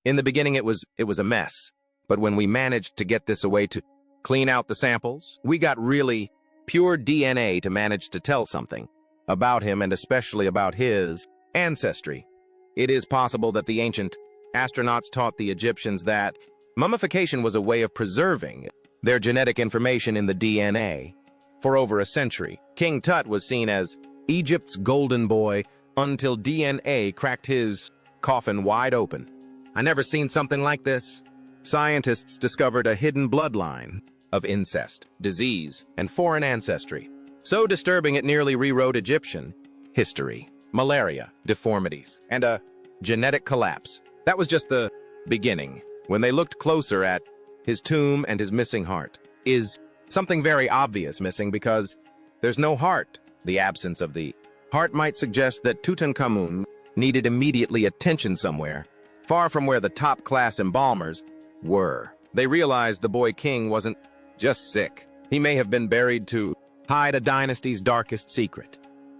In the beginning, it was a mess. But when we managed to get this away to clean out the samples, we got really pure DNA to manage to tell something about him and especially about his ancestry. It is possible that the ancient astronauts taught the Egyptians that mummification was a way of preserving their genetic information in the DNA. For over a century, King Tut was seen as Egypt's golden boy until DNA cracked his coffin wide open. I never seen something like this. Scientists discovered a hidden bloodline of incest, disease, and foreign ancestry, so disturbing it nearly rewrote Egyptian history. Malaria, deformities, and a genetic collapse. That was just the beginning. When they looked closer at his tomb and his missing heart, is something very obvious missing because there's no heart. The absence of the heart might suggest that Tutankhamun needed immediately attention somewhere, far from where the top-class embalmers were. They realized the boy king wasn't just sick. He may have been buried to hide a dynasty's darkest secret.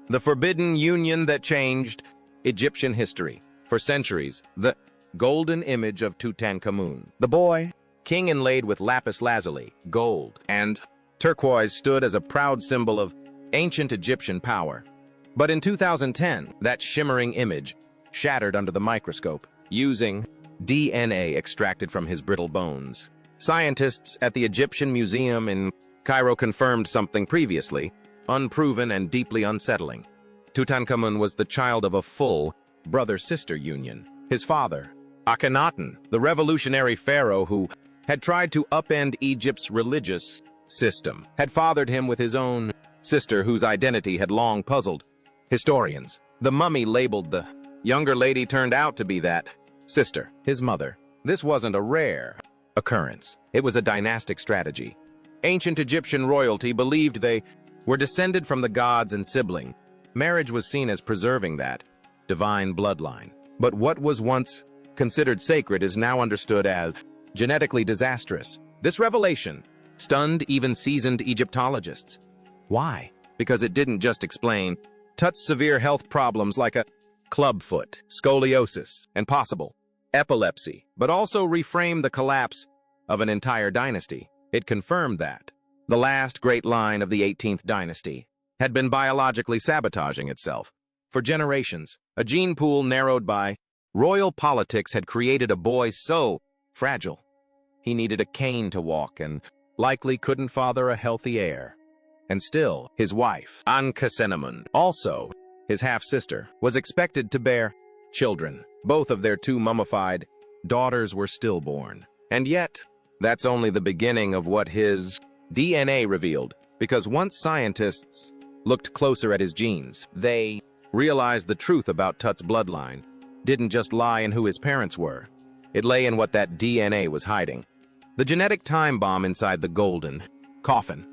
The forbidden union that changed Egyptian history. For centuries, the golden image of Tutankhamun, the boy king inlaid with lapis lazuli, gold, and turquoise, stood as a proud symbol of ancient Egyptian power. But in 2010, that shimmering image shattered under the microscope, using DNA extracted from his brittle bones. Scientists at the Egyptian Museum in Cairo confirmed something previously unproven and deeply unsettling. Tutankhamun was the child of a full brother-sister union. His father, Akhenaten, the revolutionary pharaoh who had tried to upend Egypt's religious system, had fathered him with his own sister whose identity had long puzzled historians. The mummy labeled the younger lady turned out to be that sister, his mother. This wasn't a rare occurrence. It was a dynastic strategy. Ancient Egyptian royalty believed they were descended from the gods and sibling. Marriage was seen as preserving that divine bloodline. But what was once considered sacred is now understood as genetically disastrous. This revelation stunned even seasoned Egyptologists. Why? Because it didn't just explain Tut's severe health problems like a clubfoot, scoliosis, and possible epilepsy, but also reframed the collapse of an entire dynasty. It confirmed that the last great line of the 18th dynasty had been biologically sabotaging itself. For generations, a gene pool narrowed by royal politics had created a boy so fragile he needed a cane to walk and likely couldn't father a healthy heir. And still, his wife, Tutankhamun, also his half-sister, was expected to bear children. Both of their two mummified daughters were stillborn. And yet, that's only the beginning of what his DNA revealed, because once scientists looked closer at his genes, they realized the truth about Tut's bloodline didn't just lie in who his parents were. It lay in what that DNA was hiding. The genetic time bomb inside the golden coffin.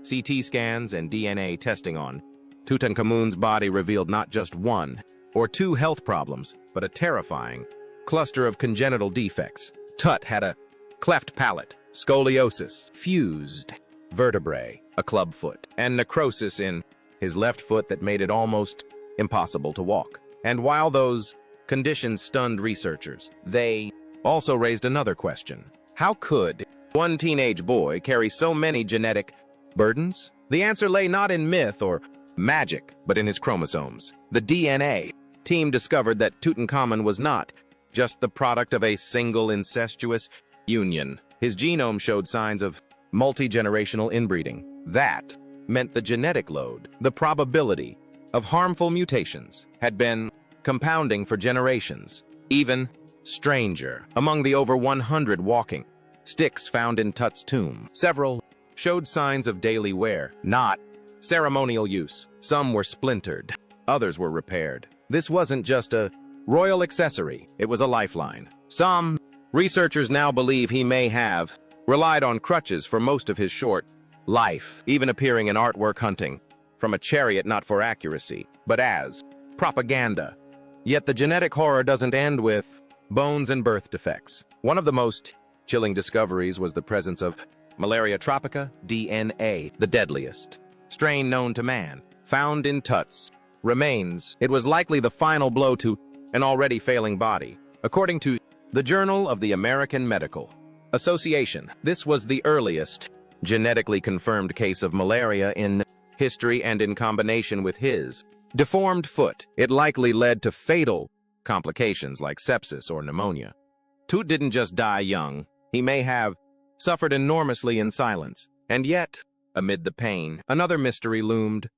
CT scans and DNA testing on Tutankhamun's body revealed not just one or two health problems, but a terrifying cluster of congenital defects. Tut had a cleft palate, scoliosis, fused vertebrae, a clubfoot, and necrosis in his left foot that made it almost impossible to walk. And while those conditions stunned researchers, they also raised another question. How could one teenage boy carry so many genetic burdens? The answer lay not in myth or magic, but in his chromosomes. The DNA team discovered that Tutankhamun was not just the product of a single incestuous union. His genome showed signs of multi-generational inbreeding. That meant the genetic load, the probability of harmful mutations, had been compounding for generations. Even stranger, among the over 100 walking sticks found in Tut's tomb, several showed signs of daily wear, not ceremonial use. Some were splintered, others were repaired. This wasn't just a royal accessory, it was a lifeline. Some researchers now believe he may have relied on crutches for most of his short life, even appearing in artwork hunting from a chariot not for accuracy, but as propaganda. Yet the genetic horror doesn't end with bones and birth defects. One of the most chilling discoveries was the presence of Malaria tropica DNA, the deadliest strain known to man, found in Tut's remains. It was likely the final blow to an already failing body. According to The Journal of the American Medical Association. This was the earliest genetically confirmed case of malaria in history, and in combination with his deformed foot, it likely led to fatal complications like sepsis or pneumonia. Tut didn't just die young. He may have suffered enormously in silence. And yet, amid the pain, another mystery loomed.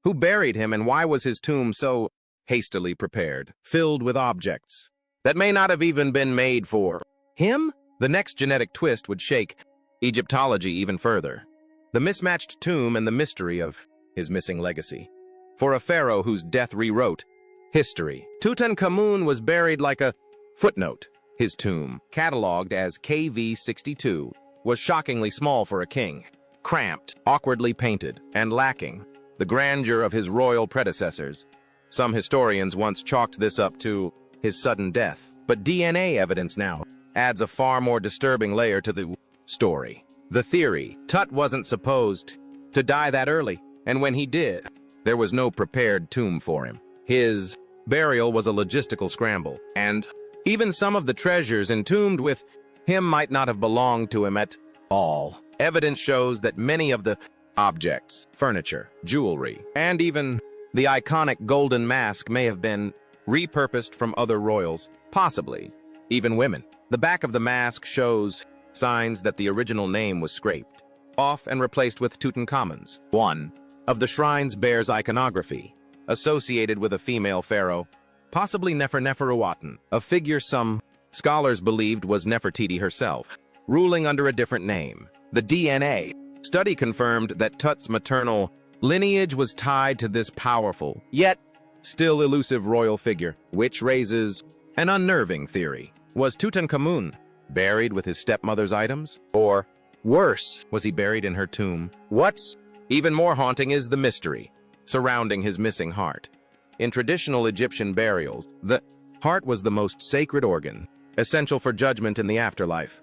Who buried him, and why was his tomb so hastily prepared, filled with objects that may not have even been made for him? The next genetic twist would shake Egyptology even further. The mismatched tomb and the mystery of his missing legacy. For a pharaoh whose death rewrote history, Tutankhamun was buried like a footnote. His tomb, catalogued as KV62, was shockingly small for a king, cramped, awkwardly painted, and lacking the grandeur of his royal predecessors. Some historians once chalked this up to his sudden death, but DNA evidence now adds a far more disturbing layer to the story. The theory, Tut wasn't supposed to die that early, and when he did, there was no prepared tomb for him. His burial was a logistical scramble, and even some of the treasures entombed with him might not have belonged to him at all. Evidence shows that many of the objects, furniture, jewelry, and even the iconic golden mask may have been repurposed from other royals, possibly even women. The back of the mask shows signs that the original name was scraped off and replaced with Tutankhamun's. One of the shrines bears iconography associated with a female pharaoh, possibly Nefer-Neferuaten, a figure some scholars believed was Nefertiti herself, ruling under a different name. The DNA study confirmed that Tut's maternal lineage was tied to this powerful, yet still elusive royal figure, which raises an unnerving theory. Was Tutankhamun buried with his stepmother's items? Or, worse, was he buried in her tomb? What's even more haunting is the mystery surrounding his missing heart. In traditional Egyptian burials, the heart was the most sacred organ, essential for judgment in the afterlife.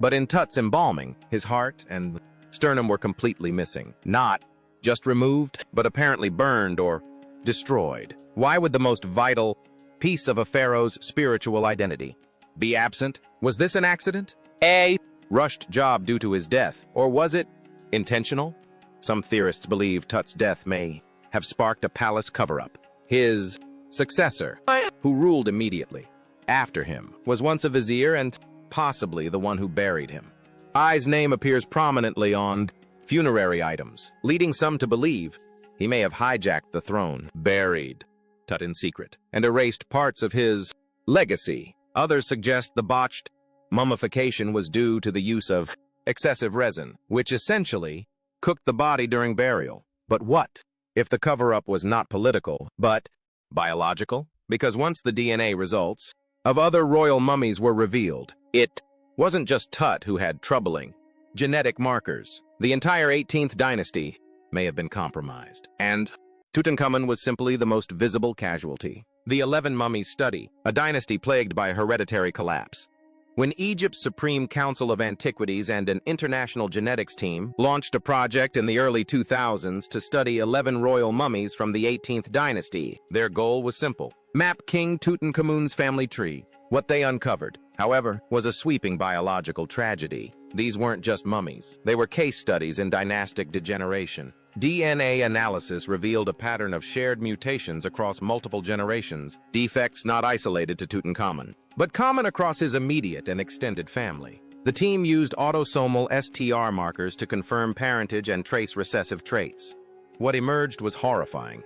But in Tut's embalming, his heart and sternum were completely missing. Not just removed, but apparently burned or destroyed. Why would the most vital piece of a pharaoh's spiritual identity be absent? Was this an accident? A rushed job due to his death? Or was it intentional? Some theorists believe Tut's death may have sparked a palace cover-up. His successor, who ruled immediately after him, was once a vizier and possibly the one who buried him. I's name appears prominently on funerary items, leading some to believe he may have hijacked the throne, buried Tut in secret, and erased parts of his legacy. Others suggest the botched mummification was due to the use of excessive resin, which essentially cooked the body during burial. But what if the cover-up was not political, but biological? Because once the DNA results of other royal mummies were revealed, it wasn't just Tut who had troubling genetic markers. The entire 18th dynasty may have been compromised, and Tutankhamun was simply the most visible casualty. The 11 Mummies Study, a dynasty plagued by hereditary collapse. When Egypt's Supreme Council of Antiquities and an international genetics team launched a project in the early 2000s to study 11 royal mummies from the 18th dynasty, their goal was simple: map King Tutankhamun's family tree. What they uncovered, however, was a sweeping biological tragedy. These weren't just mummies. They were case studies in dynastic degeneration. DNA analysis revealed a pattern of shared mutations across multiple generations, defects not isolated to Tutankhamun, but common across his immediate and extended family. The team used autosomal STR markers to confirm parentage and trace recessive traits. What emerged was horrifying.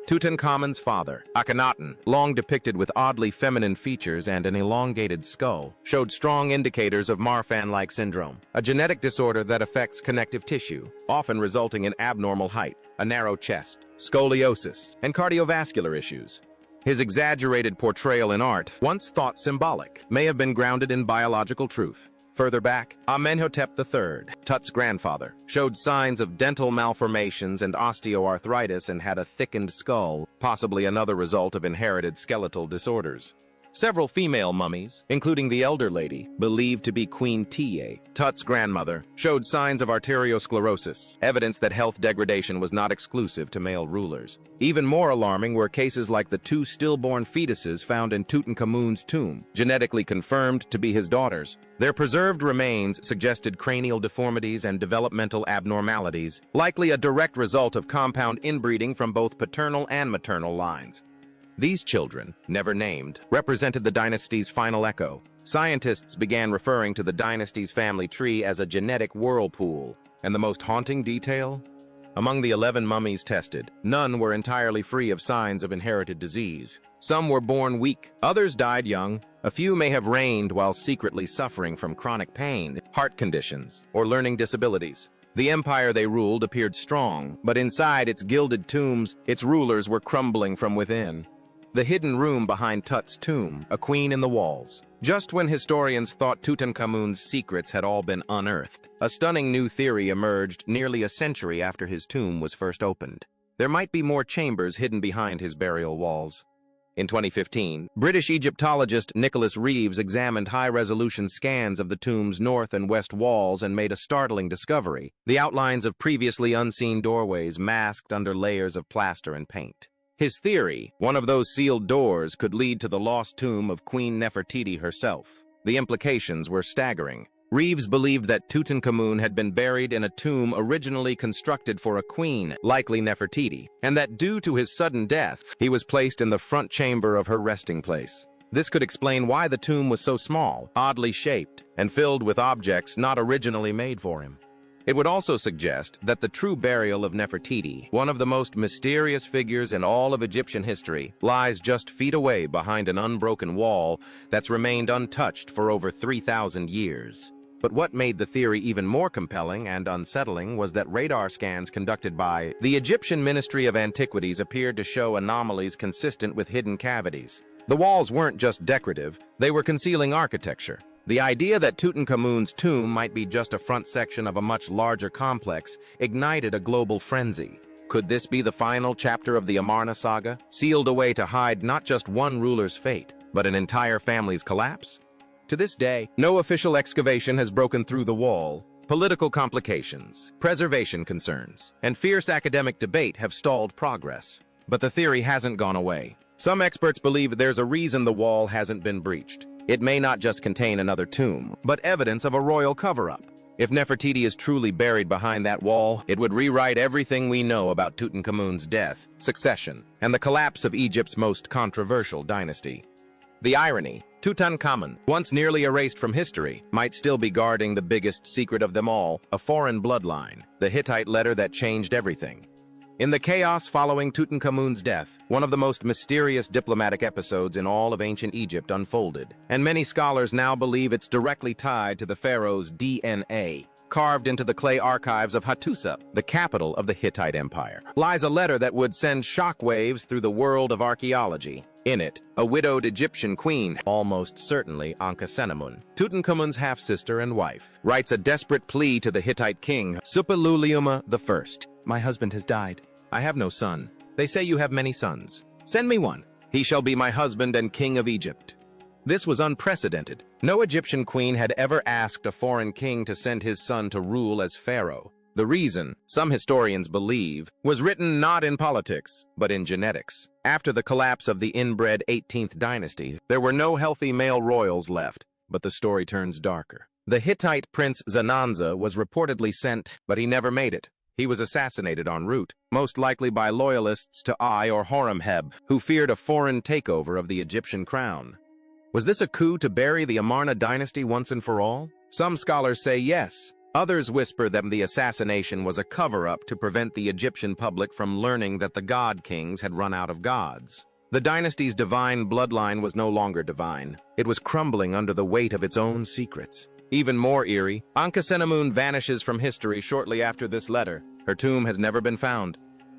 Tutankhamun's father, Akhenaten, long depicted with oddly feminine features and an elongated skull, showed strong indicators of Marfan-like syndrome, a genetic disorder that affects connective tissue, often resulting in abnormal height, a narrow chest, scoliosis, and cardiovascular issues. His exaggerated portrayal in art, once thought symbolic, may have been grounded in biological truth. Further back, Amenhotep III, Tut's grandfather, showed signs of dental malformations and osteoarthritis and had a thickened skull, possibly another result of inherited skeletal disorders. Several female mummies, including the elder lady, believed to be Queen Ta, Tut's grandmother, showed signs of arteriosclerosis, evidence that health degradation was not exclusive to male rulers. Even more alarming were cases like the 2 stillborn fetuses found in Tutankhamun's tomb, genetically confirmed to be his daughters. Their preserved remains suggested cranial deformities and developmental abnormalities, likely a direct result of compound inbreeding from both paternal and maternal lines. These children, never named, represented the dynasty's final echo. Scientists began referring to the dynasty's family tree as a genetic whirlpool. And the most haunting detail? Among the 11 mummies tested, none were entirely free of signs of inherited disease. Some were born weak, others died young. A few may have reigned while secretly suffering from chronic pain, heart conditions, or learning disabilities. The empire they ruled appeared strong, but inside its gilded tombs, its rulers were crumbling from within. The hidden room behind Tut's tomb, a queen in the walls. Just when historians thought Tutankhamun's secrets had all been unearthed, a stunning new theory emerged nearly a century after his tomb was first opened. There might be more chambers hidden behind his burial walls. In 2015, British Egyptologist Nicholas Reeves examined high-resolution scans of the tomb's north and west walls and made a startling discovery: the outlines of previously unseen doorways masked under layers of plaster and paint. His theory, one of those sealed doors, could lead to the lost tomb of Queen Nefertiti herself. The implications were staggering. Reeves believed that Tutankhamun had been buried in a tomb originally constructed for a queen, likely Nefertiti, and that due to his sudden death, he was placed in the front chamber of her resting place. This could explain why the tomb was so small, oddly shaped, and filled with objects not originally made for him. It would also suggest that the true burial of Nefertiti, one of the most mysterious figures in all of Egyptian history, lies just feet away behind an unbroken wall that's remained untouched for over 3,000 years. But what made the theory even more compelling and unsettling was that radar scans conducted by the Egyptian Ministry of Antiquities appeared to show anomalies consistent with hidden cavities. The walls weren't just decorative, they were concealing architecture. The idea that Tutankhamun's tomb might be just a front section of a much larger complex ignited a global frenzy. Could this be the final chapter of the Amarna saga, sealed away to hide not just one ruler's fate, but an entire family's collapse? To this day, no official excavation has broken through the wall. Political complications, preservation concerns, and fierce academic debate have stalled progress. But the theory hasn't gone away. Some experts believe there's a reason the wall hasn't been breached. It may not just contain another tomb, but evidence of a royal cover-up. If Nefertiti is truly buried behind that wall, it would rewrite everything we know about Tutankhamun's death, succession, and the collapse of Egypt's most controversial dynasty. The irony: Tutankhamun, once nearly erased from history, might still be guarding the biggest secret of them all, a foreign bloodline, the Hittite letter that changed everything. In the chaos following Tutankhamun's death, one of the most mysterious diplomatic episodes in all of ancient Egypt unfolded, and many scholars now believe it's directly tied to the pharaoh's DNA. Carved into the clay archives of Hattusa, the capital of the Hittite Empire, lies a letter that would send shockwaves through the world of archaeology. In it, a widowed Egyptian queen, almost certainly Ankhesenamun, Tutankhamun's half-sister and wife, writes a desperate plea to the Hittite king, Suppiluliuma I. "My husband has died. I have no son. They say you have many sons. Send me one. He shall be my husband and king of Egypt." This was unprecedented. No Egyptian queen had ever asked a foreign king to send his son to rule as pharaoh. The reason, some historians believe, was written not in politics, but in genetics. After the collapse of the inbred 18th dynasty, there were no healthy male royals left, but the story turns darker. The Hittite prince Zananza was reportedly sent, but he never made it. He was assassinated en route, most likely by loyalists to Ai or Horemheb, who feared a foreign takeover of the Egyptian crown. Was this a coup to bury the Amarna dynasty once and for all? Some scholars say yes. Others whisper that the assassination was a cover-up to prevent the Egyptian public from learning that the god kings had run out of gods. The dynasty's divine bloodline was no longer divine. It was crumbling under the weight of its own secrets. Even more eerie, Ankhesenamun vanishes from history shortly after this letter. Her tomb has never been found.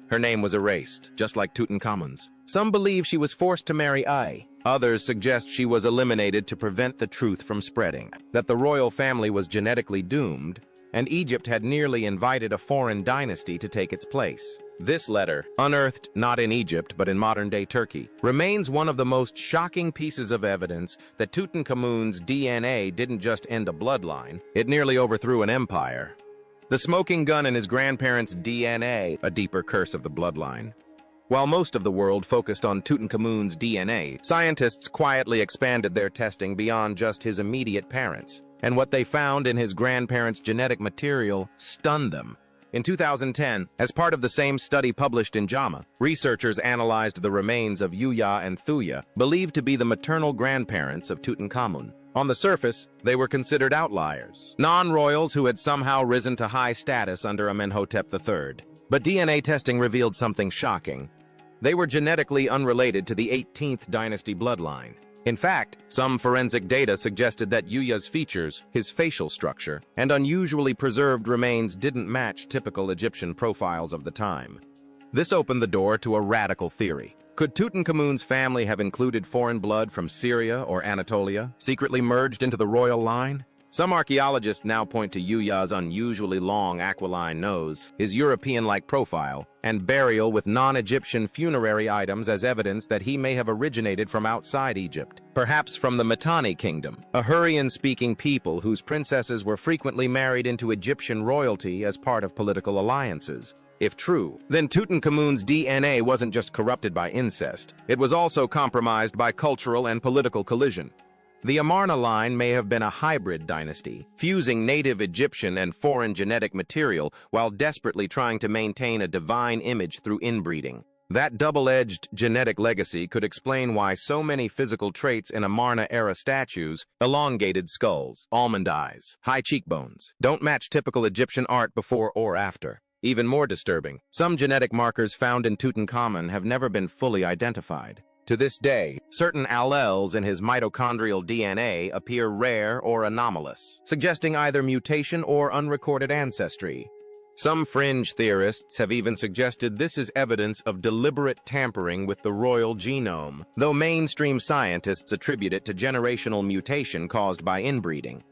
Her name was erased, just like Tutankhamun's. Some believe she was forced to marry Ai. Others suggest she was eliminated to prevent the truth from spreading, that the royal family was genetically doomed. and Egypt had nearly invited a foreign dynasty to take its place. This letter, unearthed not in Egypt but in modern-day Turkey, remains one of the most shocking pieces of evidence that Tutankhamun's DNA didn't just end a bloodline, it nearly overthrew an empire. The smoking gun in his grandparents' DNA, a deeper curse of the bloodline. While most of the world focused on Tutankhamun's DNA, scientists quietly expanded their testing beyond just his immediate parents, and what they found in his grandparents' genetic material stunned them. In 2010, as part of the same study published in JAMA, researchers analyzed the remains of Yuya and Thuya, believed to be the maternal grandparents of Tutankhamun. On the surface, they were considered outliers, non-royals who had somehow risen to high status under Amenhotep III. But DNA testing revealed something shocking. They were genetically unrelated to the 18th dynasty bloodline. In fact, some forensic data suggested that Yuya's features, his facial structure, and unusually preserved remains didn't match typical Egyptian profiles of the time. This opened the door to a radical theory. Could Tutankhamun's family have included foreign blood from Syria or Anatolia, secretly merged into the royal line? Some archaeologists now point to Yuya's unusually long aquiline nose, his European-like profile, and burial with non-Egyptian funerary items as evidence that he may have originated from outside Egypt, perhaps from the Mitanni kingdom, a Hurrian-speaking people whose princesses were frequently married into Egyptian royalty as part of political alliances. If true, then Tutankhamun's DNA wasn't just corrupted by incest, it was also compromised by cultural and political collision. The Amarna line may have been a hybrid dynasty, fusing native Egyptian and foreign genetic material while desperately trying to maintain a divine image through inbreeding. That double-edged genetic legacy could explain why so many physical traits in Amarna-era statues, elongated skulls, almond eyes, high cheekbones, don't match typical Egyptian art before or after. Even more disturbing, some genetic markers found in Tutankhamun have never been fully identified. To this day, certain alleles in his mitochondrial DNA appear rare or anomalous, suggesting either mutation or unrecorded ancestry. Some fringe theorists have even suggested this is evidence of deliberate tampering with the royal genome, though mainstream scientists attribute it to generational mutation caused by inbreeding.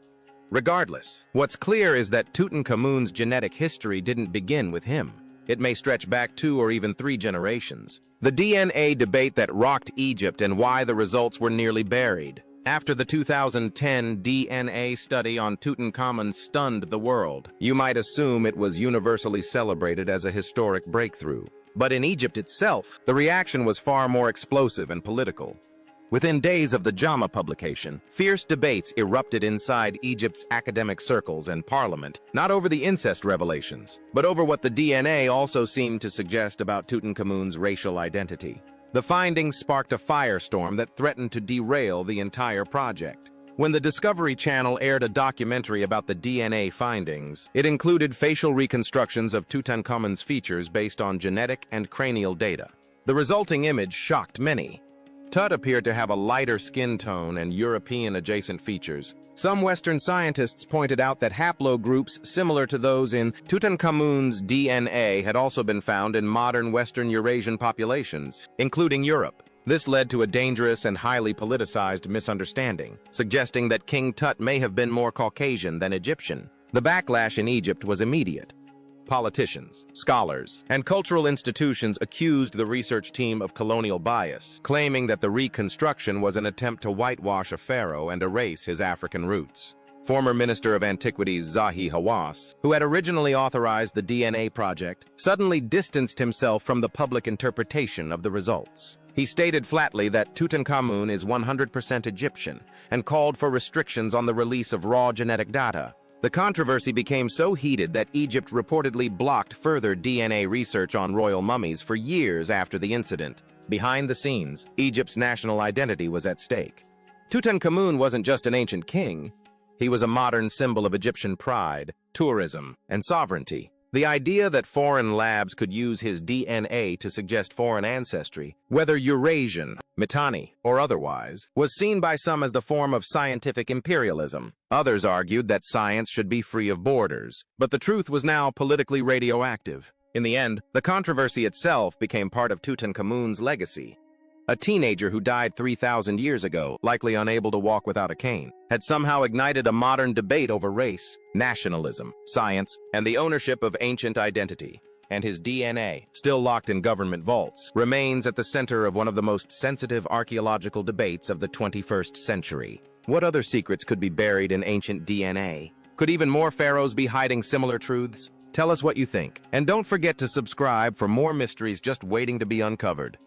Regardless, what's clear is that Tutankhamun's genetic history didn't begin with him. It may stretch back 2 or even 3 generations. The DNA debate that rocked Egypt and why the results were nearly buried. After the 2010 DNA study on Tutankhamun stunned the world, you might assume it was universally celebrated as a historic breakthrough. But in Egypt itself, the reaction was far more explosive and political. Within days of the JAMA publication, fierce debates erupted inside Egypt's academic circles and parliament, not over the incest revelations, but over what the DNA also seemed to suggest about Tutankhamun's racial identity. The findings sparked a firestorm that threatened to derail the entire project. When the Discovery Channel aired a documentary about the DNA findings, it included facial reconstructions of Tutankhamun's features based on genetic and cranial data. The resulting image shocked many. Tut appeared to have a lighter skin tone and European-adjacent features. Some Western scientists pointed out that haplogroups similar to those in Tutankhamun's DNA had also been found in modern Western Eurasian populations, including Europe. This led to a dangerous and highly politicized misunderstanding, suggesting that King Tut may have been more Caucasian than Egyptian. The backlash in Egypt was immediate. Politicians, scholars, and cultural institutions accused the research team of colonial bias, claiming that the reconstruction was an attempt to whitewash a pharaoh and erase his African roots. Former Minister of Antiquities Zahi Hawass, who had originally authorized the DNA project, suddenly distanced himself from the public interpretation of the results. He stated flatly that Tutankhamun is 100% Egyptian and called for restrictions on the release of raw genetic data. The controversy became so heated that Egypt reportedly blocked further DNA research on royal mummies for years after the incident. Behind the scenes, Egypt's national identity was at stake. Tutankhamun wasn't just an ancient king. He was a modern symbol of Egyptian pride, tourism, and sovereignty. The idea that foreign labs could use his DNA to suggest foreign ancestry, whether Eurasian, Mitanni, or otherwise, was seen by some as the form of scientific imperialism. Others argued that science should be free of borders, but the truth was now politically radioactive. In the end, the controversy itself became part of Tutankhamun's legacy. A teenager who died 3,000 years ago, likely unable to walk without a cane, had somehow ignited a modern debate over race, nationalism, science, and the ownership of ancient identity. And his DNA, still locked in government vaults, remains at the center of one of the most sensitive archaeological debates of the 21st century. What other secrets could be buried in ancient DNA? Could even more pharaohs be hiding similar truths? Tell us what you think. And don't forget to subscribe for more mysteries just waiting to be uncovered.